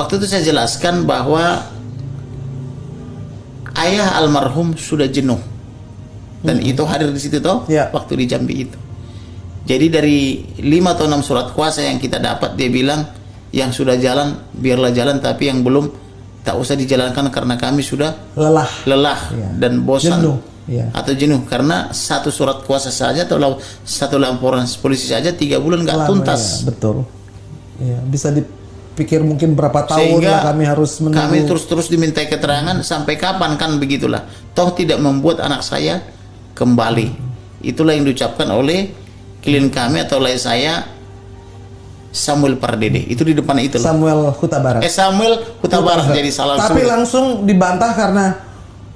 waktu itu saya jelaskan bahwa ayah almarhum sudah jenuh dan itu hadir di situ toh, waktu di Jambi itu. Jadi dari 5 atau 6 surat kuasa yang kita dapat, dia bilang yang sudah jalan biarlah jalan, tapi yang belum tak usah dijalankan karena kami sudah lelah dan bosan atau jenuh, karena satu surat kuasa saja atau satu laporan polisi saja 3 bulan nggak tuntas. Betul. Ya, bisa dipikir mungkin berapa tahun lah kami harus menunggu. Kami terus dimintai keterangan sampai kapan, kan begitulah. Toh tidak membuat anak saya kembali. Itulah yang diucapkan oleh klien kami atau oleh saya, Samuel Pardede. Itu di depan itu. Samuel Huta Barat. Samuel Huta Barat jadi salah. Tapi langsung dibantah karena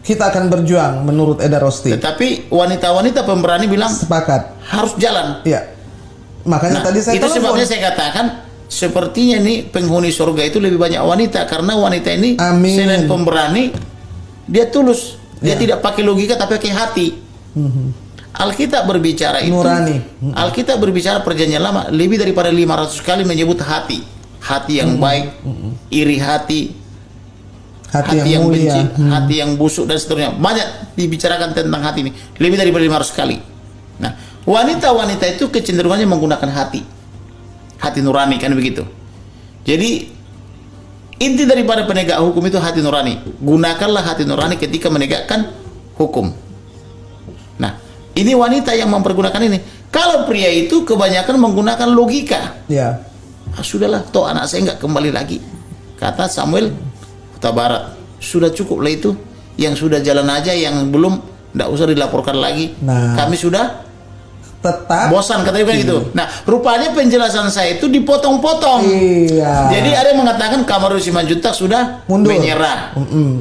kita akan berjuang menurut Eda Rosti. Tetapi wanita-wanita pemberani bilang sepakat harus jalan. Iya. Makanya tadi saya itu sebabnya saya katakan sepertinya nih penghuni surga itu lebih banyak wanita, karena wanita ini selain pemberani dia tulus. Dia tidak pakai logika tapi pakai hati. Alkitab berbicara itu nurani. Alkitab berbicara perjanjian lama lebih daripada 500 kali menyebut hati. Hati yang baik, iri hati, hati yang benci, hati yang busuk dan seterusnya. Banyak dibicarakan tentang hati ini, lebih daripada 500 kali. Nah, wanita-wanita itu kecenderungannya menggunakan hati nurani, kan begitu. Jadi inti daripada penegak hukum itu hati nurani. Gunakanlah hati nurani ketika menegakkan hukum. Nah, ini wanita yang mempergunakan ini. Kalau pria itu kebanyakan menggunakan logika. Ya. Sudahlah, toh anak saya nggak kembali lagi. Kata Samuel Huta Barat, sudah cukup lah itu. Yang sudah jalan aja, yang belum nggak usah dilaporkan lagi. Nah, kami sudah tetap bosan, katanya gitu. Nah, rupanya penjelasan saya itu dipotong-potong. Iya. Jadi ada yang mengatakan Kamarudi Simanjuntak sudah menyerah.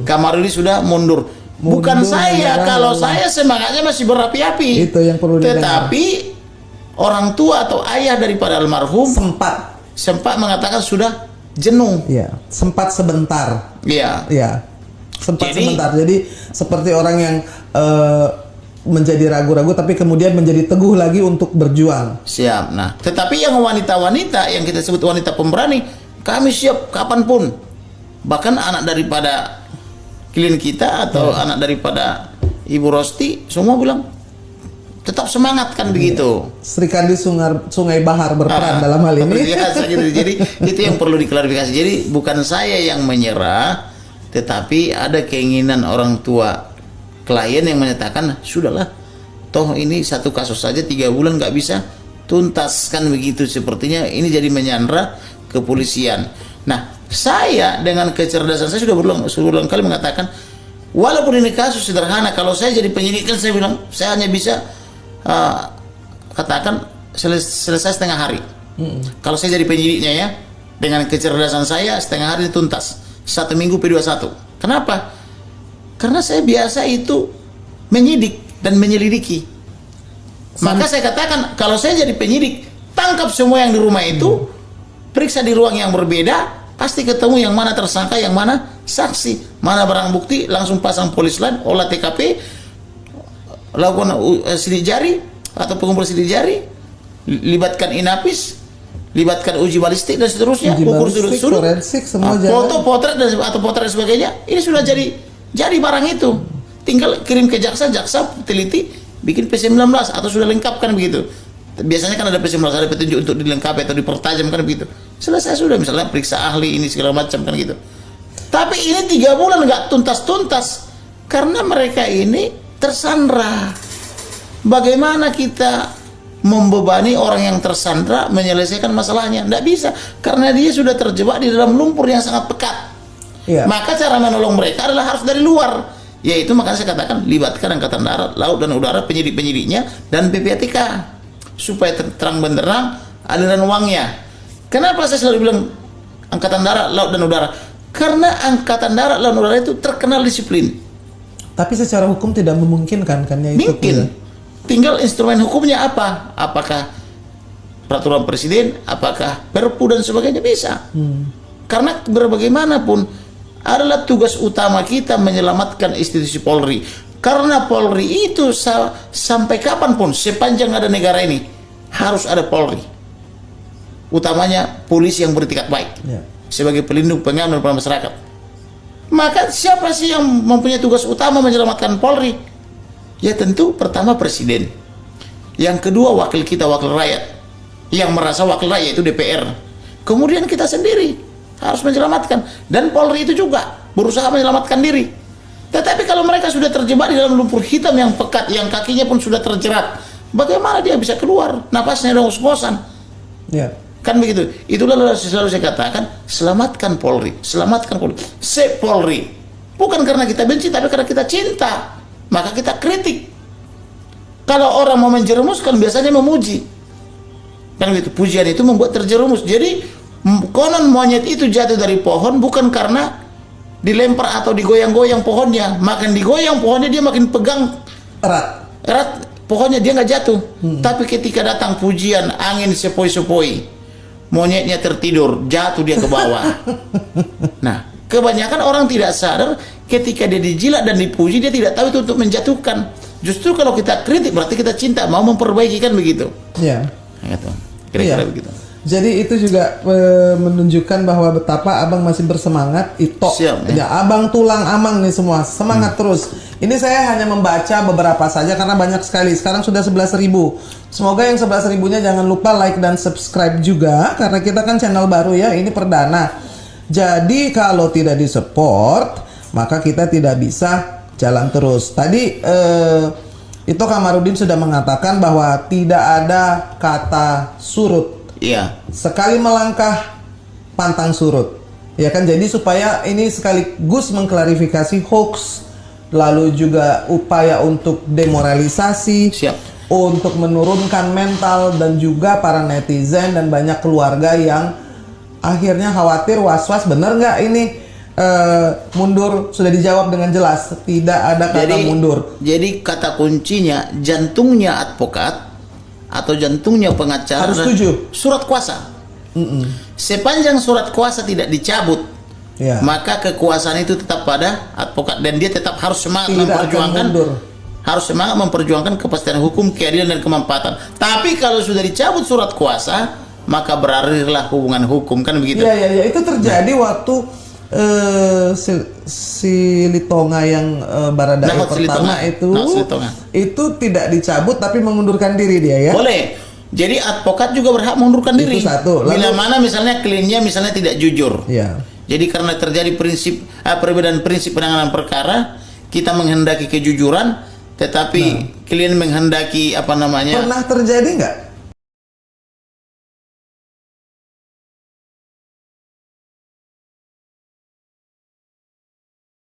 Kamarudi sudah mundur. Bukan saya, kalau saya semangatnya masih berapi-api. Itu yang perlu didengar. Tetapi orang tua atau ayah daripada almarhum sempat mengatakan sudah jenuh. Iya, sempat sebentar. Iya. Iya. Sempat sebentar. Jadi seperti orang yang menjadi ragu-ragu tapi kemudian menjadi teguh lagi untuk berjuang. Siap. Nah, tetapi yang wanita-wanita yang kita sebut wanita pemberani, kami siap kapanpun. Bahkan anak daripada klien kita atau anak daripada Ibu Rosti semua bilang tetap semangat, kan begitu. Sri Kandi Sungai Bahar berperan dalam hal ini. Gitu. Jadi itu yang perlu diklarifikasi. Jadi bukan saya yang menyerah, tetapi ada keinginan orang tua klien yang menyatakan sudahlah, toh ini satu kasus saja 3 bulan nggak bisa tuntas, kan begitu. Sepertinya ini jadi menyandra kepolisian. Nah, saya dengan kecerdasan saya sudah berulang kali mengatakan, walaupun ini kasus sederhana, kalau saya jadi penyidik kan saya bilang saya hanya bisa katakan selesai setengah hari. Kalau saya jadi penyidiknya ya, dengan kecerdasan saya setengah hari tuntas, 1 minggu P21. Kenapa? Karena saya biasa itu menyidik dan menyelidiki. Maka saya katakan kalau saya jadi penyidik, tangkap semua yang di rumah itu, periksa di ruang yang berbeda, pasti ketemu yang mana tersangka, yang mana saksi, mana barang bukti, langsung pasang polis lain, olah TKP, lakukan sidik jari atau pengumpul sidik jari, libatkan inapis, libatkan uji balistik dan seterusnya, ukur sudut-sudut, foto, potret atau potret dan sebagainya. Ini sudah jadi barang itu. Tinggal kirim ke jaksa, jaksa teliti, bikin P19 atau sudah lengkap, kan begitu. Biasanya kan ada P19, ada petunjuk untuk dilengkapi atau dipertajam, kan begitu. Selesai sudah, misalnya periksa ahli ini segala macam, kan gitu. Tapi ini 3 bulan nggak tuntas-tuntas karena mereka ini tersandra. Bagaimana kita membebani orang yang tersandra menyelesaikan masalahnya? Nggak bisa, karena dia sudah terjebak di dalam lumpur yang sangat pekat. Maka cara menolong mereka adalah harus dari luar. Yaitu makanya saya katakan libatkan Angkatan Darat, Laut dan Udara, penyidik-penyidiknya dan PPATK supaya terang benderang aliran uangnya. Kenapa saya selalu bilang Angkatan Darat, Laut dan Udara? Karena Angkatan Darat, Laut dan Udara itu terkenal disiplin. Tapi secara hukum tidak memungkinkan, kan ya itu. Mungkin. Tinggal instrumen hukumnya apa? Apakah peraturan presiden, apakah Perpu dan sebagainya, bisa. Karena berbagaimanapun adalah tugas utama kita menyelamatkan institusi Polri. Karena Polri itu sampai kapanpun, sepanjang ada negara ini, harus ada Polri. Utamanya polisi yang beretikat baik. sebagai pelindung pengaman masyarakat. Maka siapa sih yang mempunyai tugas utama menyelamatkan Polri? Ya tentu pertama Presiden. Yang kedua wakil kita, wakil rakyat. Yang merasa wakil rakyat itu DPR. Kemudian kita sendiri harus menyelamatkan. Dan Polri itu juga berusaha menyelamatkan diri. Tetapi kalau mereka sudah terjebak di dalam lumpur hitam yang pekat, yang kakinya pun sudah terjerat, bagaimana dia bisa keluar? Napasnya udah ngos-ngosan. Ya. Kan begitu. Itulah selalu saya katakan, selamatkan Polri, selamatkan Polri. Save Polri. Bukan karena kita benci, tapi karena kita cinta. Maka kita kritik. Kalau orang mau menjerumuskan, biasanya memuji. Kan begitu. Pujian itu membuat terjerumus. Jadi konon monyet itu jatuh dari pohon bukan karena dilempar atau digoyang-goyang pohonnya. Makin digoyang pohonnya, dia makin pegang erat pohonnya, dia nggak jatuh. Tapi ketika datang pujian, angin sepoi-sepoi, monyetnya tertidur, jatuh dia ke bawah. Nah, kebanyakan orang tidak sadar ketika dia dijilat dan dipuji, dia tidak tahu itu untuk menjatuhkan. Justru kalau kita kritik berarti kita cinta, mau memperbaiki, kan begitu. Ya. Gitu. Kira-kira begitu. Jadi itu juga menunjukkan bahwa betapa abang masih bersemangat. Ito, siap, ya. Abang tulang amang nih semua, semangat terus. Ini saya hanya membaca beberapa saja karena banyak sekali. Sekarang sudah 11.000. Semoga yang 11.000-nya jangan lupa like dan subscribe juga, karena kita kan channel baru ya, ini perdana. Jadi kalau tidak disupport, maka kita tidak bisa jalan terus. Tadi itu Kamarudin sudah mengatakan bahwa tidak ada kata surut. Iya. Sekali melangkah pantang surut. Ya kan, jadi supaya ini sekaligus mengklarifikasi hoax, lalu juga upaya untuk demoralisasi, siap, untuk menurunkan mental dan juga para netizen dan banyak keluarga yang akhirnya khawatir, was-was, bener nggak ini mundur. Sudah dijawab dengan jelas, tidak ada kata mundur. Jadi kata kuncinya, jantungnya advokat atau jantungnya pengacara harus setuju. Surat kuasa. Sepanjang surat kuasa tidak dicabut, ya, maka kekuasaan itu tetap pada advokat dan dia tetap harus semangat memperjuangkan kepastian hukum, keadilan dan kemampatan. Tapi kalau sudah dicabut surat kuasa, maka berakhirlah hubungan hukum, kan begitu? Ya, itu terjadi waktu si Litonga yang Baradae pertama itu tidak dicabut tapi mengundurkan diri dia, ya. Boleh. Jadi advokat juga berhak mengundurkan diri. Itu satu. Bila mana misalnya kliennya misalnya tidak jujur. Ya. Jadi karena terjadi perbedaan prinsip penanganan perkara, kita menghendaki kejujuran, tetapi klien menghendaki apa namanya? Pernah terjadi nggak